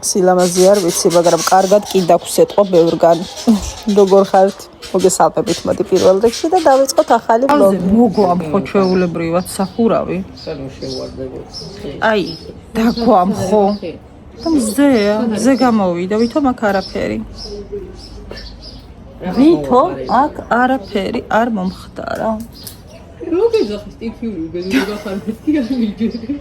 სილამაზე არ ვიცი, მაგრამ კარგად კიდაქვს ეთყო ბევრგან. როგორ ხართ? მოგესალმებით მოდი პირველ რიგში და დავიწყოთ ახალი ბლოგი. მოგვამხო ჩვეულებრივად სახურავი. აი, დაგვამხო. და მზე გამოვიდა, ვითომ აქ არაფერი. ვითომ აქ არაფერი არ მომხდარა. როგორ სტიქიური უბედურება ხარ მეთქი არ მიჯერე.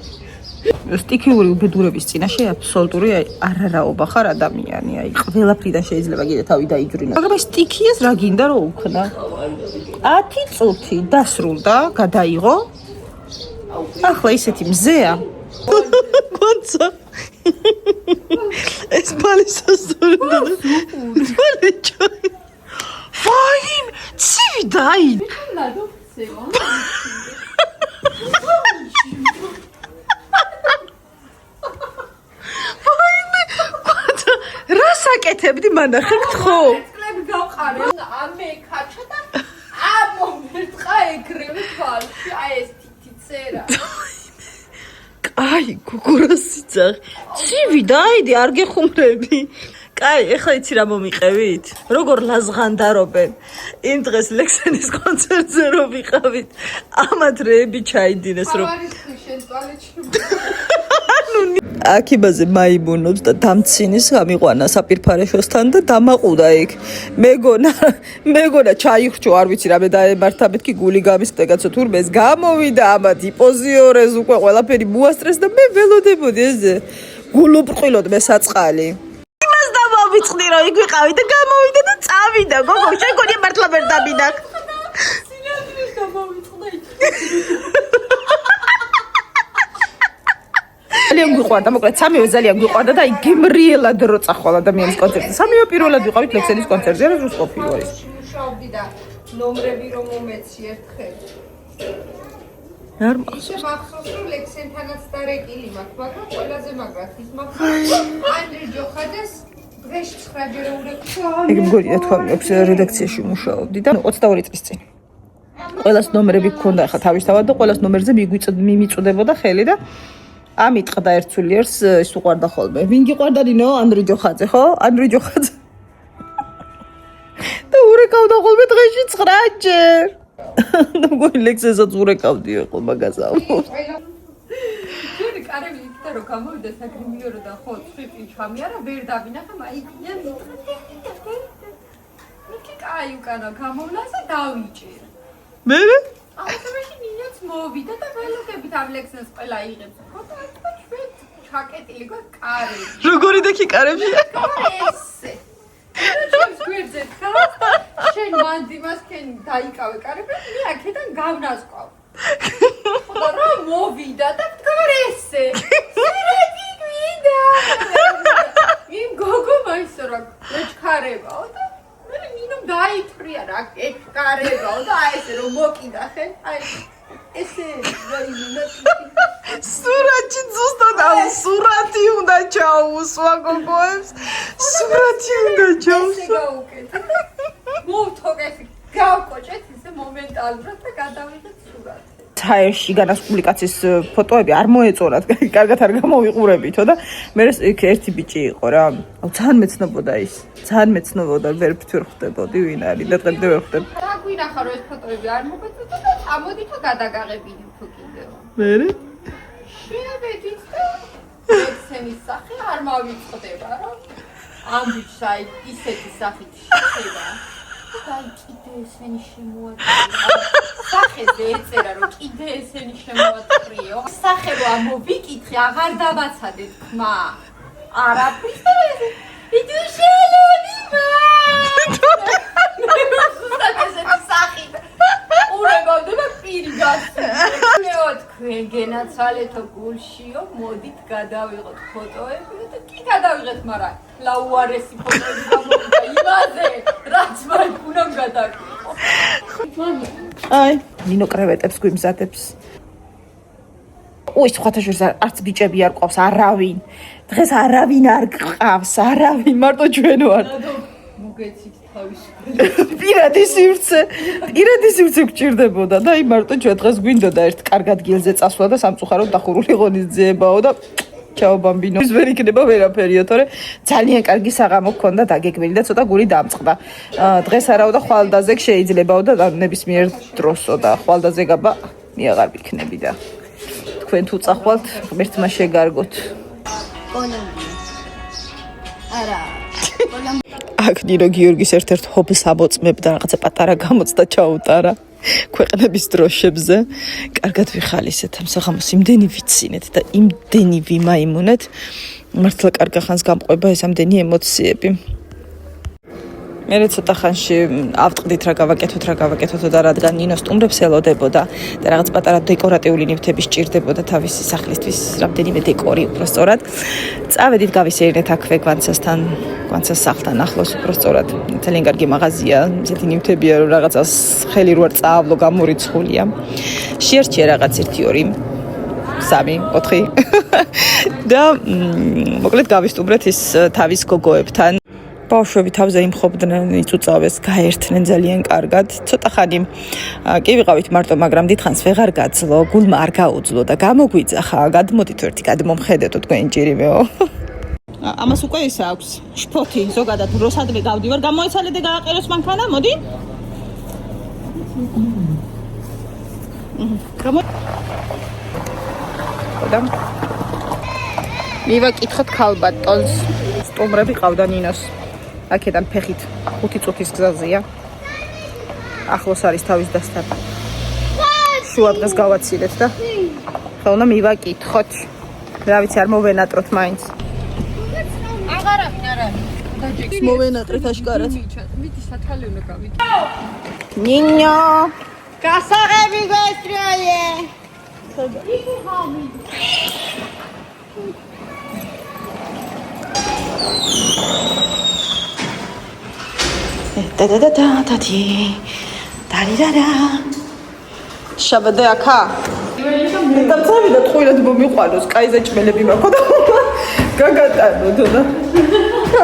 სტიქიური უბედურების წინაშე აბსოლუტური არარაობა ხარ ადამიანი, აი ყველაფრიდან შეიძლება კიდე თავი დაიჯვრინო. მაგრამ სტიქიას რა გინდა რომ უქნა? 10 წუთი დასრულდა, გადაიღო. ახლა ისეთი მზეა. კონცა. ეს პალისასწორი და პალეჭო. ვაიმ, ცივი დაი. რასაკეთებდი მანახე გთხო? წლები გავყარე. ამე ქაჩა და ამომერტყა ეგრევე თვალში. აი ეს თითიცერა. აი, გუგურასიცახ. ცივი დაიდი, არ გეხუმრები. კაი, ეხლა იცი რა მომიყევით? როგორ ლაზღანდარობენ. იმ დღეს ლექსენის კონცერტზე რომ ვიყავით, ამათ რეები ჩაიდინეს რომ შენ ტუალეტში. აქიბაზე მაიმუნობს და დამცინის გამიყვანა საპირფარეშოსთან და დამაყუდა იქ. მეგონა ჩაიხრჩო, არ ვიცი რა მე დაემართა, მეთქი გული გამისკდა კაცო თურმე ეს გამოვიდა ამათ იპოზიორეს უკვე ყველაფერი მოასტრეს და მე ველოდებოდი ესე გულუბრყვილოდ მე საწყალი. იმას დამოვიწყდი რომ იქ ვიყავი და გამოვიდა და წავიდა. გოგო შენ გონია მართლა ვერ დაბინაკ. სინამდვილეს გამოვიწყდა იქ. ძალიან გვიყვარდა, მოკლედ სამივე ძალიან გვიყვარდა და აი გემრიელად რო წახვალ ადამიანის კონცერტზე. სამივე პირველად ვიყავით ლექსენის კონცერტზე, რა ზუსტ ყოფილა ის. მუშაობდი და ნომრები რომ მომეცი ერთხელ. არ მახსოვს რომ ლექსენთანაც დარეკილი მაქვს, მაგრამ ყველაზე მაგრად ის მახსოვს. ანდრე ჯოხაძეს დღეში 9 ჯერ ურეკვა. ეგ მგონი რა თქვა, რედაქციაში მუშაობდი და 22 წლის წინ. ყველას ნომრები გქონდა ხა თავისთავად და ყველას ნომერზე მიმიწვდებოდა ხელი და ამით ყდა ერთსულიერს ის უყვარდა ხოლმე. ვინ გიყვარდა ნინო? ანდრე ჯოხაძე, ხო? ანდრე ჯოხაძე. და ურეკავდა ხოლმე დღეში 9 ჯერ. და მგონი ლექსესაც ურეკავდიო ხო მაგაზავ. ჯერი კარები იქდა რომ გამოვიდა საგრიმიორო და ხო წვიფი ჩამიარა ვერ დავინახე მაიქია მითხრა. მიკი კაი უკანა გამოვლასა დავიჭირა. მე ამაში მინაც მოვიდა და ველოდებით ამ ლექსენს ყველა იღებს. ხო და თქვა ჩვენ ჩაკეტილი გვაქვს კარები. როგორი და კი კარები? ესე. ჩვენს გვერდზე ხარ. შენ მანდიმას ქენ დაიკავე კარები, მე აქედან გავნასკავ. ხო რა მოვიდა და თქვა ესე. სირეთი გვიდა. იმ გოგო მაისო რა ეჩქარებაო და მე მინომ დაითვრია რა ეჩქარებაო და აი ესე რომ მოკიდა ხე. აი ესე რაიმე სურათი ზუსტად ამ სურათი უნდა ჩაუსვა გოგოებს. სურათი უნდა ჩაუსვა. მოვთოგე გავკოჭეთ ისე მომენტალურად და გადავიღეთ სურათი. თაერში განას პუბლიკაციის ფოტოები არ მოეწონათ, კარგად არ გამოვიყურებითო და მე იქ ერთი ბიჭი იყო რა. აუ ძალიან მეცნობოდა ის. ძალიან მეცნობოდა, ვერ ფთვერხდებოდი ვინ არის და დღემდე ვერ ხვდები. დაგვინახა რომ ეს ფოტოები არ მოგეწოდა და წამოდით გადაგაღებინე თუ კიდევ. მე შევედით და ლექსენის სახე არ მავიწყდება რა. ამ ბიჭს აი ისეთი სახით შეება. და კიდე ესენი შემოაწია. სახეზე ეწერა რომ კიდე ესენი შემოაწრიო. სახე რომ ამოვიკითხე, აღარ დავაცადეთ ხმა. არაფრის და იდუშელები მა. ესეთი სახით. ურეგავდება პირი გასული. მეო თქვენ გენაცვალეთო გულშიო, მოდით გადავიღოთ ფოტოები და კი გადავიღეთ, მაგრამ ლაუარესი ფოტოები გამოვიდა იმაზე, რაც მაგ უნდა გადაგვიყო. აი, ნინო კრევეტებს გვიმზადებს. ой, სხვათაშორის არც ბიჭები არ ყავს, არავინ. დღეს არავინ არ გყავს, არავინ, მარტო ჩვენ ვართ. მოგეცით. პირადი სივრცე გჭირდებოდა და აი მარტო ჩვენ დღეს გვინდოდა ერთ კარგ ადგილზე წასვლა და სამწუხაროდ დახურული ღონისძიებაო და ჩაო ბამბინო. ის ვერ იქნება ვერაფერია, თორე ძალიან კარგი საღამო გქონდა დაგეგმილი და ცოტა გული დამწყდა. დღეს არაო და ხვალდაზე შეიძლებაო და ნებისმიერ დროსო და ხვალდაზე გაბა მე აღარ ვიქნები და თქვენ თუ წახვალთ ღმერთმა შეგარგოთ. არა. აქ ნინო გიორგის ერთ-ერთ ჰობს ამოწმებდა რაღაცა პატარა გამოცდა ჩაუტარა ქვეყნების დროშებზე. კარგად ვიხალისეთ ამ საღამოს, იმდენი ვიცინეთ და იმდენი ვიმაიმუნეთ. მართლა კარგა ხანს გამყვება ეს ამდენი ემოციები. მე ცოტა ხანში ავტყდით რა გავაკეთოთ და რადგან ნინო სტუმრებს ელოდებოდა და რაღაც პატარა დეკორატიული ნივთები სჭირდებოდა თავისი სახლისთვის, რამდენიმე დეკორი უბრალოდ. წავედით გავისერინეთ აქვე გვანცას სახლთან ახლოს უბრალოდ. ძალიან კარგი მაღაზია, ისეთი ნივთებია რომ რაღაცას ხელი რო არ წაავლო გამორიცხულია. შეერჩია რაღაც 1 2 3 4 და მოკლედ გავისტუმრეთ ის თავის გოგოებთან. ბავშვები თავზე იმხობდნენ, იწუწავეს, გაერთნენ ძალიან კარგად. ცოტა ხანი კი ვიყავით მარტო, მაგრამ დიდხანს ვეღარ გაძლო, გულმა არ გაუძლო და გამოგვიძახა. გადმოდით ერთი გადმომხედეთო თქვენ ჯერიმეო. ამას უკვე ის აქვს შფოთი, ზოგადად როსადმე გავდივარ, გამოეცალე და გააყეროს მანქანა, მოდი. მივაკითხოთ ქალბატონს. სტუმრები ყავდა ნინოს. აქედან ფეხით 5 წუთის გზაზეა. ახლოს არის თავის დასტარდა. შუა დღეს გავაცილეთ და ხოლმე მივაკითხოთ. რა ვიცი, არ მოვენატროთ მაინც. აღარავინ არ არის. მოვენატრეთ აშკარად. მიდი სათვალე უნდა გავიდე. ნინო, გასაღები გესტრიალე. შაბადე აქა? და წავი და ტყუილად მომიყვანოს, კაიზე ჭმელები მაქვს და გაგატანოთ და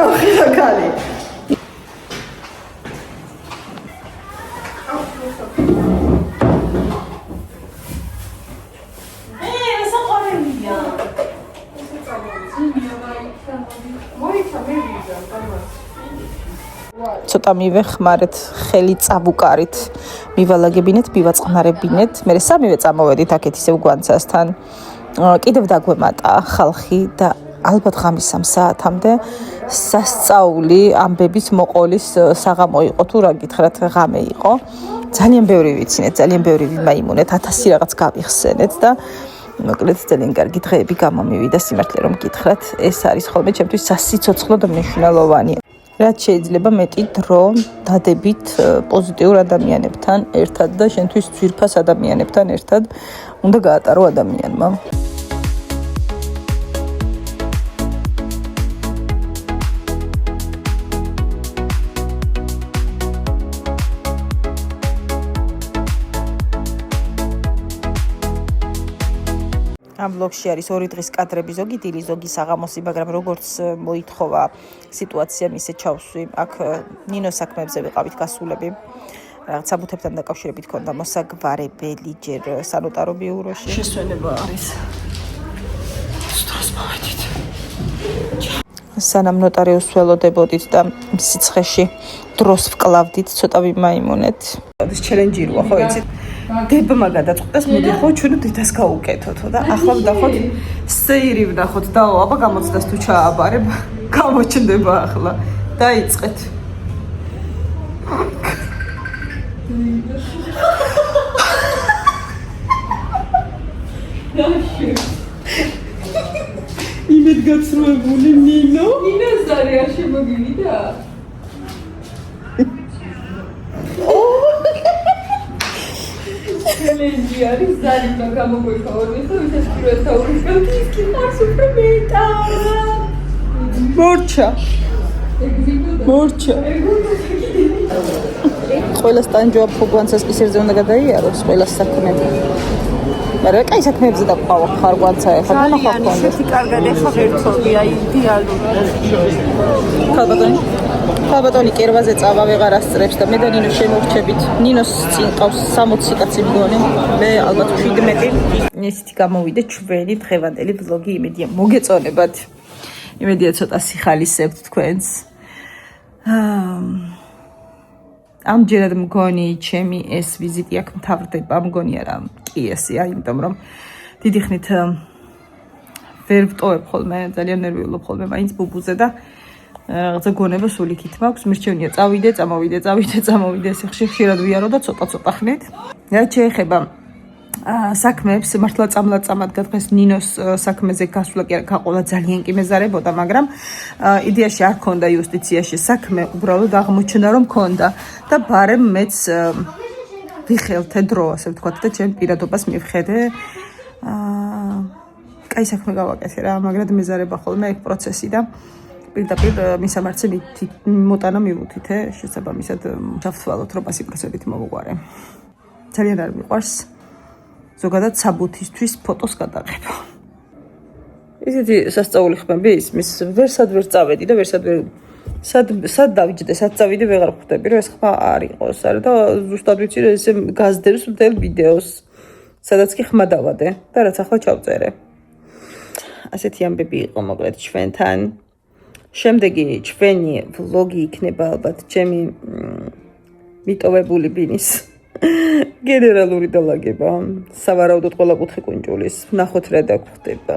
ახლა კალი. ცოტა მივეხმარეთ, ხელი წავუკარით, მივალაგებინეთ, მივაწყნარებინეთ. მე სამივე წამოვედით აქეთ ისევ გვანცასთან. კიდევ დაგვემატა ხალხი და ალბათ ღამის 3 საათამდე სასწაული ამბების მოყოლის საღამო იყო თუ რა გითხრათ, ღამე იყო. ძალიან ბევრი ვიცინეთ, ძალიან ბევრი ვიმაიმუნეთ, 1000 რაღაც გავიხსენეთ და მოკლედ ძალიან კარგი დღეები გამომივიდა, სიმართლე რომ გითხრათ, ეს არის ხოლმე ჩემთვის სასიცოცხლო და მნიშვნელოვანი. რაც შეიძლება მეტი დრო დადებით პოზიტიურ ადამიანებთან ერთად და შენთვის ძვირფას ადამიანებთან ერთად უნდა გაატარო ადამიანმა. ამ ბლოგში არის 2 დღის კადრები, ზოგი დილი, ზოგი საღამოსი, მაგრამ როგორც მოითხოვა სიტუაცია, მისე ჩავსვი. აქ ნინოს საქმეებზე ვიყავით გასულები. რაღაც საბუთებთან დაკავშირებით ქონდა მოსაგვარებელი ჯერ სანოტარო ბიუროში. შესვენება არის. სტროს მოვედით. სანამ ნოტარიუსს ველოდებოდით და სიცხეში დროს ვკლავდით, ცოტა ვიმაიმუნეთ. ეს ჩელენჯი როა, ხო იცით? დებმა გადაწყვეტეს, მოდი ხო ჩვენ დიდას გავუკეთოთო და ახლა ვნახოთ სეირი ვნახოთ და აბა გამოცდას თუ ჩააბარებ, გამოჩნდება ახლა. დაიწყეთ. იმედ გაცრუებული ნინო. ნინოს არის არ შემოგივიდა? ჩელენჯი არის ზალიბა გამოგვიქაურე და ვისაც პირველ თაურის გავდის კი მას უფრო მეტა. მორჩა. ყველა სტანჯოა ფოგვანცას ისერზე უნდა გადაიაროს ყველა საქმე. მაგრამ კაი საქმეებზე დაყვა ხარ გვანცა ეხლა ძალიან ისეთი კარგად ეხა ღერცობი, აი იდეალური. ხალბატონი ხალბატონი კერვაზე წავა ვეღარ ასწრებს და მე და ნინო შემოვრჩებით. ნინოს წინ ყავს 60 კაცი მგონი. მე ალბათ 17. ესეთი გამოვიდა ჩვენი დღევანდელი ვლოგი. იმედია მოგეწონებათ. იმედია ცოტა სიხალისებთ თქვენს. ამჯერად მგონი ჩემი ეს ვიზიტი აქ მთავრდება. მგონი არა, კი ესეა, იმიტომ რომ დიდი ხნით ვერ ვტოვებ ხოლმე, ძალიან ნერვიულობ ხოლმე მაინც ბუბუზე და რაღაცა გონება სულ იქით მაქვს. მირჩევნია წავიდე, წამოვიდე, ესე ხშირად ვიარო და ცოტა ხნით. რაც შეეხება საქმეებს, მართლა წამლად დღეს ნინოს საქმეზე გასვლა კი არა, გაყოლა ძალიან კი მეზარებოდა, მაგრამ იდეაში არ ქონდა იუსტიციაში საქმე, უბრალოდ აღმოჩნდა რომ ქონდა და ბარემ მეც ვიხელთე დრო, ასე ვთქვათ და ჩემ პირადობას მივხედე. კაი საქმე გავაკეთე რა, მაგრამ მეზარება ხოლმე ეგ პროცესი და პირდაპირ მისამართზე მოტანა მივუთითე, შესაბამისად დავთვალოთ რომ 100%-ით მოვუყარე. ძალიან არ მიყვარს ზოგადად საბუთისთვის ფოტოს გადაღება. ისეთი სასწაული ხმები ისმის, ვერსად ვერ წავედი და ვერსად ვერ სად დავიჯდე, სად წავიდე ვეღარ ხვდები, რომ ეს ხმა არ იყოს, არა და ზუსტად ვიცი რომ ესე გაზდევს მთელ ვიდეოს, სადაც კი ხმა დავადე და რაც ახლა ჩავწერე. ასეთი ამბები იყო მოკლედ ჩვენთან. შემდეგი ჩვენი ვლოგი იქნება ალბათ ჩემი მიტოვებული ბინის გენერალური დალაგება. სავარაუდოდ ყველა კუთხე კუნჭულის. ნახოთ რა დაგხვდება.